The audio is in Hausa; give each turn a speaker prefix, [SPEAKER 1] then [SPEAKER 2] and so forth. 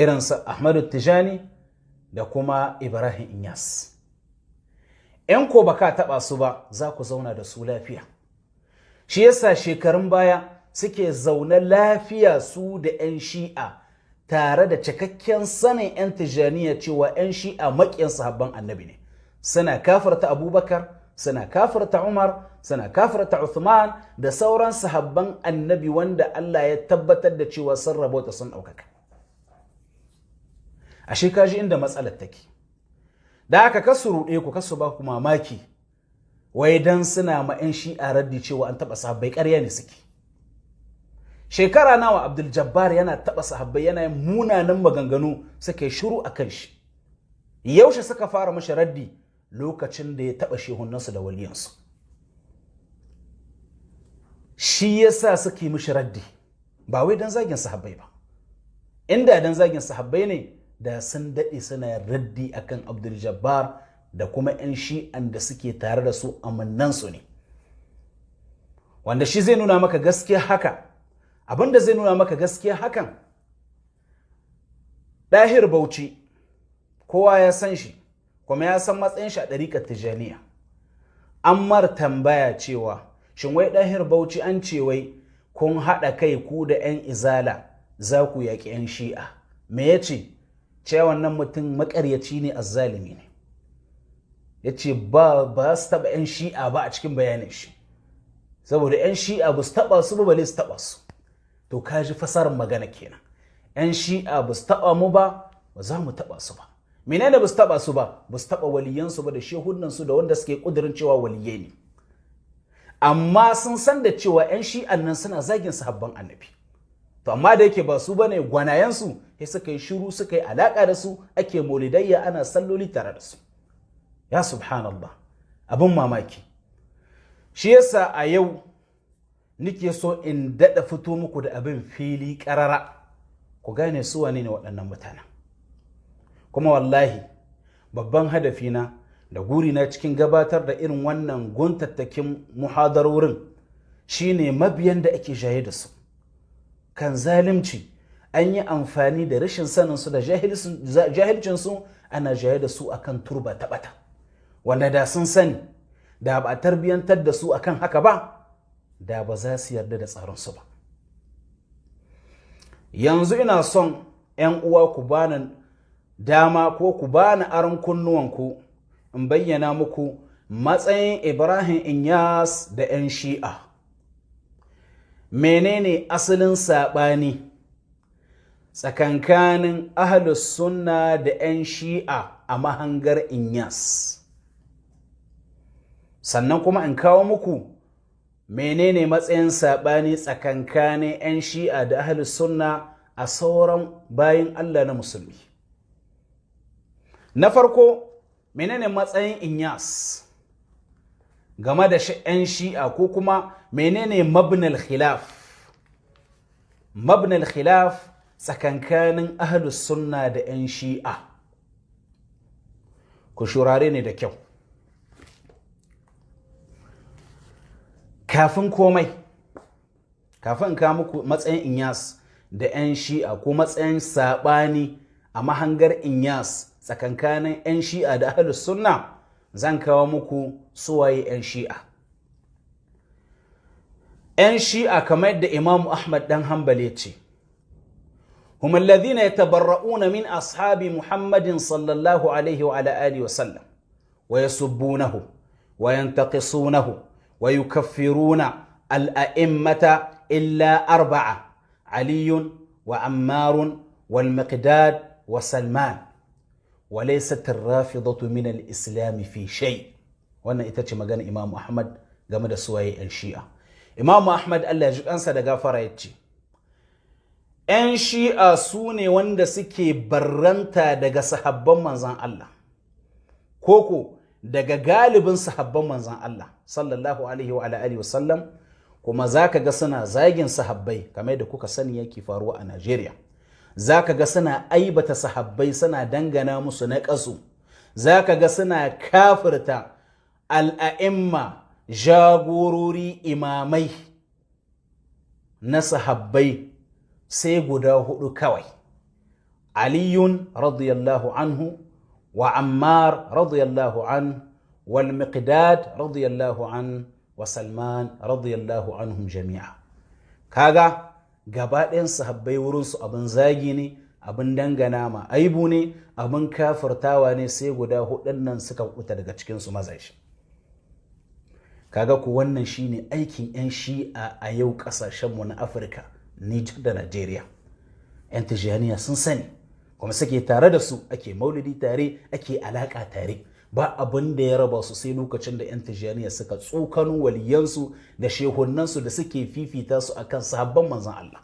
[SPEAKER 1] irinsa Ahmadu Tijani da kuma Ibrahim Inyas. ‘Yan ko baka taɓa su ba za ku zauna da su lafiya. Shi yasa shekarun baya suke zaune lafiya su da ‘yan shi'a tare da cikakken sanin ‘yan Tijaniya cewa ‘yan shi'a maƙiyan sahabban annabi ne. Suna kafarta Abubakar, suna kafarta Umar, suna kafarta Uthman da sauran sahabban annabi wanda Allah ya tabbatar da cewa sun rabota sun ɗaukaka. Ashe kaji inda matsalar take. Da aka kasu ruɗe ku kasu ba ku mamaki wai dan suna ma 'yan shi'a raddi cewa an taɓa sahabbai ƙarya ne suke. Shekara nawa Abdul Jabbar yana taɓa sahabbai yana yin munanan maganganu suka yi shiru a kan shi. Yaushe suka fara mashi raddi lokacin da ya taɓa shehunansu da waliyansu. Shi yasa suke mishi raddi ba wai dan zagin sahabbai ba. Inda dan zagin sahabbai ne da sun daɗe suna raddi akan Abdul Jabbar da kuma 'yan shi'an da suke tare da su amannansu ne. Wanda shi zai nuna maka gaskiya haka, abinda zai nuna maka gaskiya hakan, Ɗahir Bauchi, kowa ya san shi, kuma ya san matsayin shi a ɗariƙar Tijaniya. An mar tambaya cewa, shin wai Ɗahir Bauchi an ce wai kun haɗa kai ku da 'yan izala za ku yaƙi 'yan shi'a. Me ya ce? Cewa wannan mutum maƙaryaci ne azzalimi ne. Ya ce ba su taɓa 'yan shi'a ba a cikin bayanin shi. Saboda 'yan shi'a ba su taɓa su ba bale su taɓa su. To ka ji fasarar magana kenan. 'Yan shi'a ba su taɓa mu ba za mu taɓa su ba. Menene ba su taɓa su ba? Ba su taɓa waliyansu ba da shehunansu da wanda suke ƙudurin cewa waliyai ne. Amma sun san da cewa 'yan shi'an nan suna zagin sahabban annabi. To amma da yake ba su bane gwanayensu sai suka yi shiru suka yi alaka da su ake maulidayya ana salloli tare da su. Ya subhanallah, abin mamaki. Shi yasa a yau nike so in daɗa fito muku da abin fili ƙarara ku gane su wane ne waɗannan mutanen. Kuma wallahi babban hadafina da gurina cikin gabatar da irin wannan guntattakin muhadarorin shine mabiyan da ake jaye da su kan zalunci, an yi amfani da rashin saninsu da jahilcinsu ana jaye da su akan turba ta ɓata, wanda da sun sani da ba a tarbiyyantar da su akan haka ba da ba za su yarda da tsaronsu ba. Yanzu ina son 'yan uwa ku bani dama ko ku bani aron kunnuwanku in bayyana muku matsayin Ibrahim Inyas da 'yan shi'a. Menene asalin saɓani tsakankanin ahlus sunna da 'yan shi'a a mahangar Inyas? Sannan kuma in kawo muku menene matsayin saɓani tsakankanin 'yan shi'a da ahlus sunna a sauran bayin Allah na musulmi. Na farko, menene matsayin Inyas game da 'yan shi'a ko kuma menene mabnal khilaf? Mabnal khilaf tsakankanin ahlus sunna da 'yan shi'a. Ku shurare ne da kyau. Kafin komai, kafin ka muku matsayin Inyas da 'yan shi'a ko matsayin saɓani a mahangar Inyas tsakankanin 'yan shi'a da ahlus sunna, zan kawo muku suwaye 'yan shi'a. 'yan shi'a kamar yadda Imam Ahmad dan Hanbal ya ce, هم الذين يتبرؤون من أصحاب محمد صلى الله عليه وعلى آله وسلم ويسبونه وينتقصونه ويكفرون الأئمة إلا أربعة: علي وعمار والمقداد وسلمان، وليست الرافضة من الإسلام في شيء. وانا itace magana Imam Ahmad game da suwaye 'yan shi'a. Imam Ahmad Allah ya ji kansa da gafara yace 'yan shi'a su ne wanda suke barranta daga sahabban manzan Allah, koko daga galibin sahabban manzan Allah sallallahu alaihi wa alihi wasallam, kuma zaka ga suna zagin sahabbai kamar da kuka sani yake faruwa a Najeriya. Zaka ga suna aibata sahabbai, suna dangana musu na ƙasu. Zaka ga suna kafirta al'a'imma, jagorori, imamai na sahabbai sai guda hudu kawai: علي رضي الله عنه وعمار رضي الله عنه والمقداد رضي الله عنه وسلمان رضي الله عنهم جميعا. kaga gaba ɗayan sahabbai wurinsu abin zagi ne, abin dangana ma aibu ne, abin kafirtawa ne, sai guda hudun nan suka kuta daga cikinsu mazaje. kaga ku wannan shine aikin 'yan shi'a a yau ƙasashenmu na Afirka, Nijar da Najeriya. 'yan Tijjaniya sun sani kuma suke tare da su, ake maulidi tare, ake alaƙa tare. Ba abin da ya raba su sai lokacin da 'yan Tijjaniya suka tsokano waliyansu da shehunansu da suke fifita su akan sahabban manzon Allah.